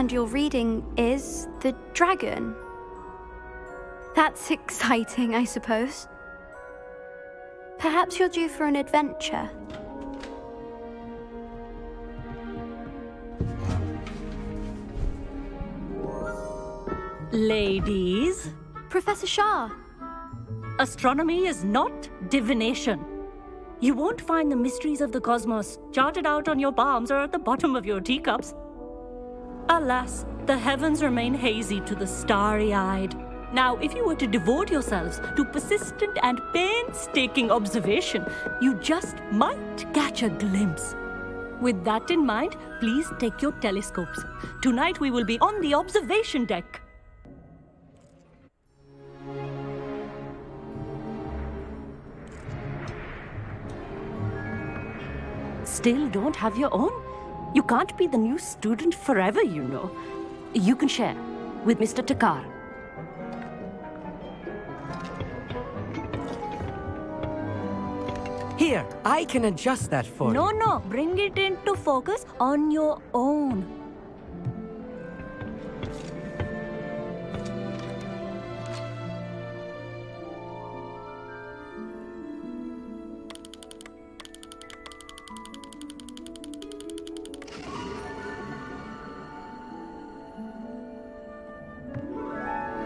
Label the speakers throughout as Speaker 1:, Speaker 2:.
Speaker 1: And your reading is the dragon. That's exciting, I suppose. Perhaps you're due for an adventure.
Speaker 2: Ladies,
Speaker 1: Professor Shah.
Speaker 2: astronomy is not divination. You won't find the mysteries of the cosmos charted out on your palms or at the bottom of your teacups. Alas, the heavens remain hazy to the starry-eyed. Now, if you were to devote yourselves to persistent and painstaking observation, you just might catch a glimpse. With that in mind, please take your telescopes. Tonight we will be on the observation deck. Still don't have your own? You can't be the new student forever, you know. You can share with Mr. Takar.
Speaker 3: Here, I can adjust that for you.
Speaker 2: No, bring it into focus on your own.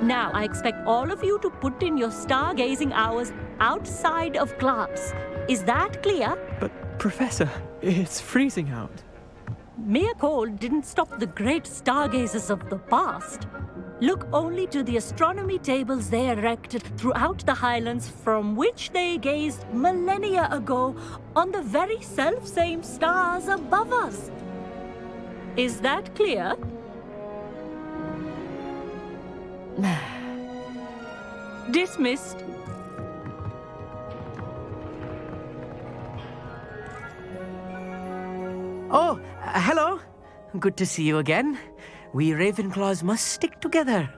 Speaker 2: Now, I expect all of you to put in your stargazing hours outside of class. Is that clear?
Speaker 4: But, Professor, it's freezing out.
Speaker 2: Mere cold didn't stop the great stargazers of the past. Look only to the astronomy tables they erected throughout the highlands from which they gazed millennia ago on the very self-same stars above us. Is that clear? Dismissed.
Speaker 3: Oh, hello. Good to see you again. We Ravenclaws must stick together.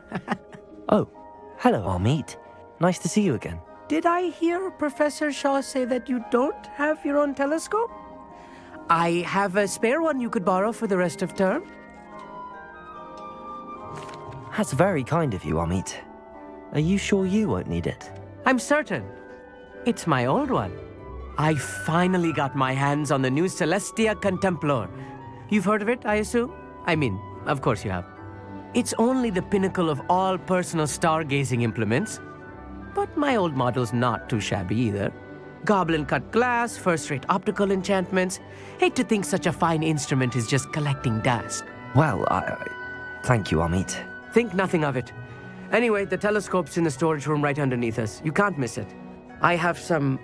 Speaker 5: Oh, hello, Amit. Nice to see you again.
Speaker 3: Did I hear Professor Shaw say that you don't have your own telescope? I have a spare one you could borrow for the rest of term.
Speaker 5: That's very kind of you, Amit. Are you sure you won't need it?
Speaker 3: I'm certain. It's my old one. I finally got my hands on the new Celestia Contemplar. You've heard of it, I assume? I mean, of course you have. It's only the pinnacle of all personal stargazing implements. But my old model's not too shabby either. Goblin-cut glass, first-rate optical enchantments. Hate to think such a fine instrument is just collecting dust.
Speaker 5: Well, thank you, Amit.
Speaker 3: Think nothing of it. Anyway, the telescope's in the storage room right underneath us. You can't miss it. I have some,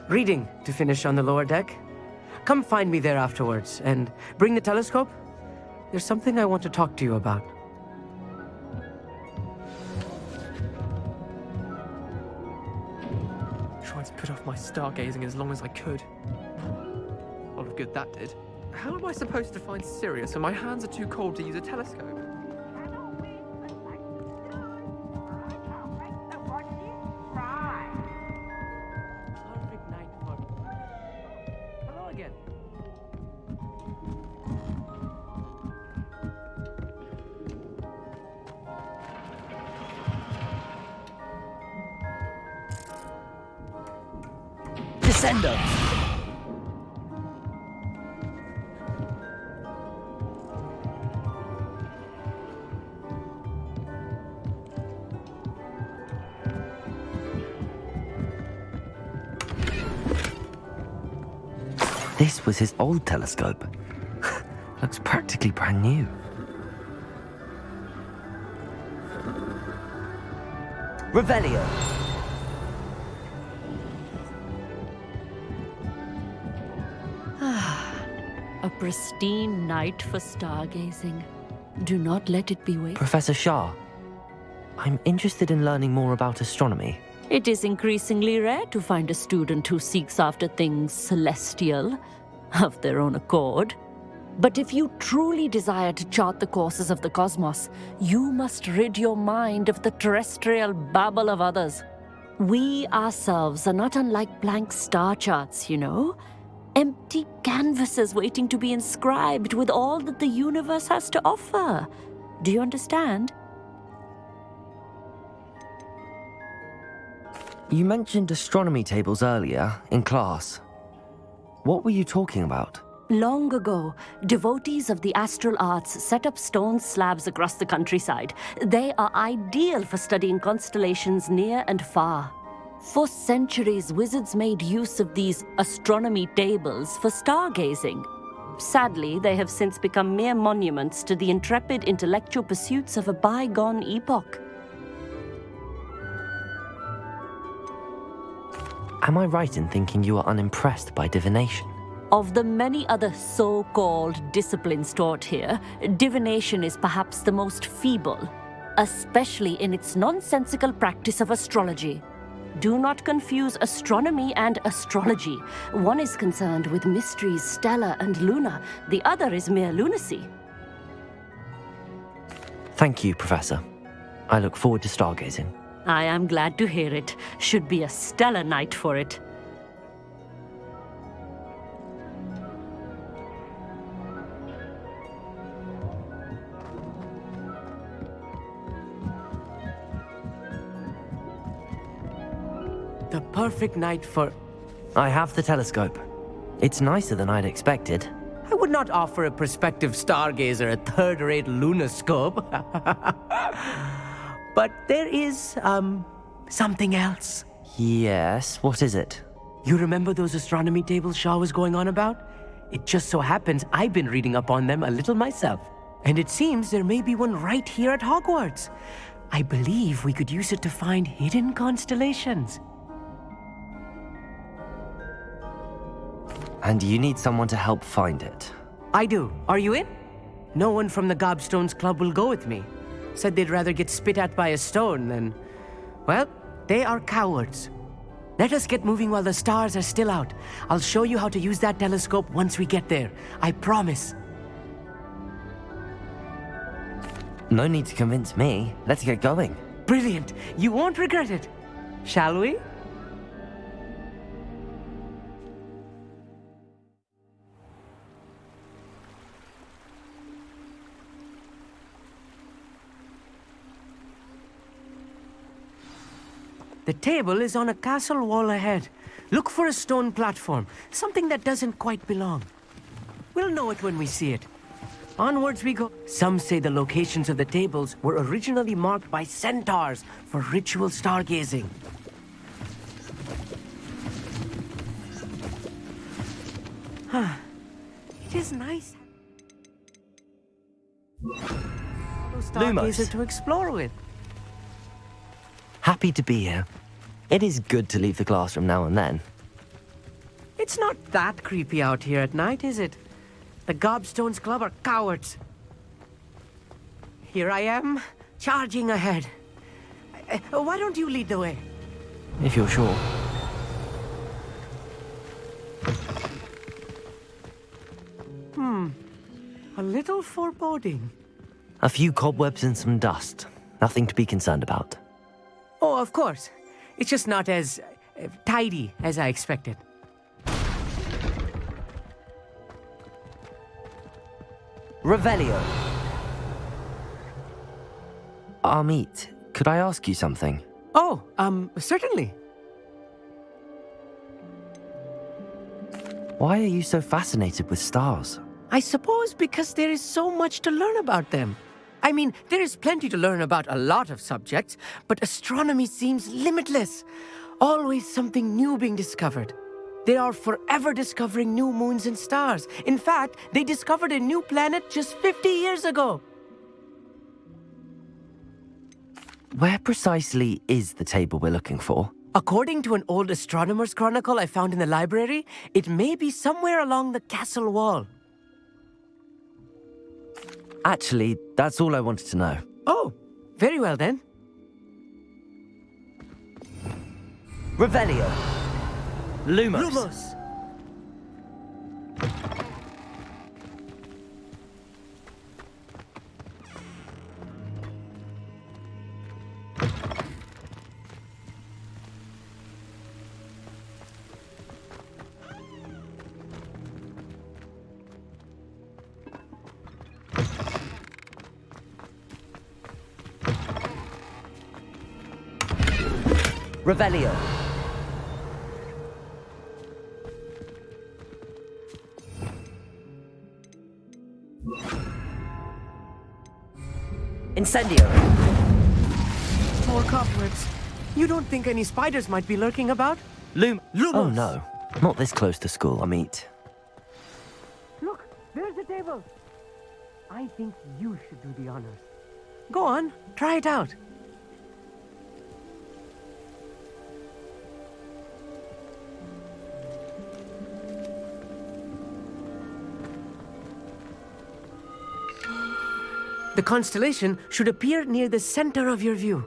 Speaker 3: reading to finish on the lower deck. Come find me there afterwards, and bring the telescope. There's something I want to talk to you about.
Speaker 4: Tried to put off my stargazing as long as I could. A lot of good that did. How am I supposed to find Sirius when my hands are too cold to use a telescope?
Speaker 3: Perfect night for... Hello again.
Speaker 5: Descendo! This was his old telescope. Looks practically brand new. Revelio!
Speaker 2: A pristine night for stargazing. Do not let it be wasted.
Speaker 5: Professor Shah, I'm interested in learning more about astronomy.
Speaker 2: It is increasingly rare to find a student who seeks after things celestial of their own accord. But if you truly desire to chart the courses of the cosmos, you must rid your mind of the terrestrial babble of others. We ourselves are not unlike blank star charts, you know. Empty canvases waiting to be inscribed with all that the universe has to offer. Do you understand?
Speaker 5: You mentioned astronomy tables earlier in class. What were you talking about?
Speaker 2: Long ago, devotees of the astral arts set up stone slabs across the countryside. They are ideal for studying constellations near and far. For centuries, wizards made use of these astronomy tables for stargazing. Sadly, they have since become mere monuments to the intrepid intellectual pursuits of a bygone epoch.
Speaker 5: Am I right in thinking you are unimpressed by divination?
Speaker 2: Of the many other so-called disciplines taught here, divination is perhaps the most feeble, especially in its nonsensical practice of astrology. Do not confuse astronomy and astrology. One is concerned with mysteries stellar and lunar, the other is mere lunacy.
Speaker 5: Thank you, Professor. I look forward to stargazing.
Speaker 2: I am glad to hear it. Should be a stellar night for it.
Speaker 3: The perfect night for...
Speaker 5: I have the telescope. It's nicer than I'd expected.
Speaker 3: I would not offer a prospective stargazer a third-rate lunoscope. But there is, something else.
Speaker 5: Yes, what is it?
Speaker 3: You remember those astronomy tables Shaw was going on about? It just so happens I've been reading up on them a little myself. And it seems there may be one right here at Hogwarts. I believe we could use it to find hidden constellations.
Speaker 5: And you need someone to help find it.
Speaker 3: I do. Are you in? No one from the Gobstones Club will go with me. Said they'd rather get spit at by a stone than... Well, they are cowards. Let us get moving while the stars are still out. I'll show you how to use that telescope once we get there. I promise.
Speaker 5: No need to convince me. Let's get going.
Speaker 3: Brilliant. You won't regret it. Shall we? The table is on a castle wall ahead. Look for a stone platform, something that doesn't quite belong. We'll know it when we see it. Onwards we go. Some say the locations of the tables were originally marked by centaurs for ritual stargazing. It is nice. Stargazer to explore with.
Speaker 5: Happy to be here. It is good to leave the classroom now and then.
Speaker 3: It's not that creepy out here at night, is it? The Gobstones Club are cowards. Here I am, charging ahead. Why don't you lead the way?
Speaker 5: If you're sure.
Speaker 3: A little foreboding.
Speaker 5: A few cobwebs and some dust. Nothing to be concerned about.
Speaker 3: Oh, of course. It's just not as tidy as I expected.
Speaker 5: Revelio. Amit, could I ask you something?
Speaker 3: Oh, certainly.
Speaker 5: Why are you so fascinated with stars?
Speaker 3: I suppose because there is so much to learn about them. I mean, there is plenty to learn about a lot of subjects, but astronomy seems limitless. Always something new being discovered. They are forever discovering new moons and stars. In fact, they discovered a new planet just 50 years ago.
Speaker 5: Where precisely is the table we're looking for?
Speaker 3: According to an old astronomer's chronicle I found in the library, it may be somewhere along the castle wall.
Speaker 5: Actually, that's all I wanted to know.
Speaker 3: Oh, very well then.
Speaker 5: Revelio. Lumos.
Speaker 3: Lumos.
Speaker 5: Revelio. Incendio.
Speaker 3: More cobwebs. You don't think any spiders might be lurking about?
Speaker 5: Lumos.
Speaker 3: Lumos.
Speaker 5: Oh no, not this close to school, Amit.
Speaker 3: Look, there's a table. I think you should do the honors. Go on, try it out. The constellation should appear near the center of your view.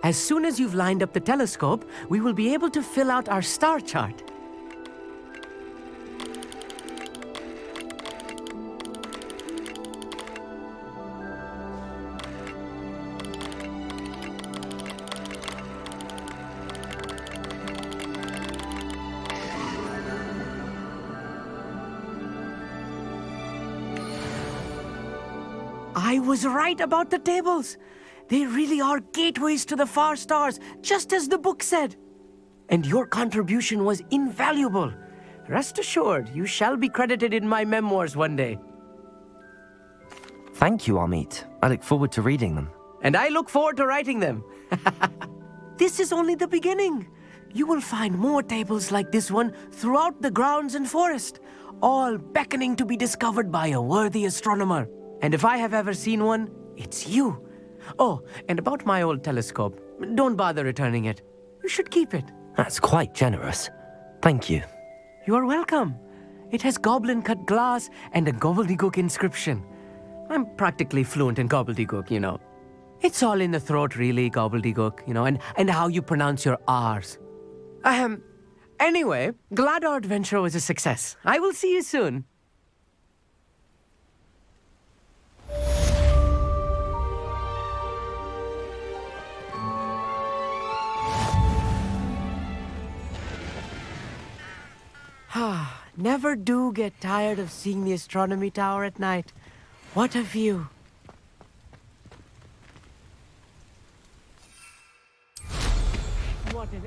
Speaker 3: As soon as you've lined up the telescope, we will be able to fill out our star chart. I was right about the tables. They really are gateways to the far stars, just as the book said. And your contribution was invaluable. Rest assured, you shall be credited in my memoirs one day.
Speaker 5: Thank you, Amit. I look forward to reading them.
Speaker 3: And I look forward to writing them. This is only the beginning. You will find more tables like this one throughout the grounds and forest, all beckoning to be discovered by a worthy astronomer. And if I have ever seen one, it's you. Oh, and about my old telescope, don't bother returning it. You should keep it.
Speaker 5: That's quite generous. Thank you.
Speaker 3: You are welcome. It has goblin-cut glass and a gobbledygook inscription. I'm practically fluent in gobbledygook, you know. It's all in the throat, really, gobbledygook, you know, and how you pronounce your R's. Anyway, glad our adventure was a success. I will see you soon. Never do get tired of seeing the astronomy tower at night. What a view. What an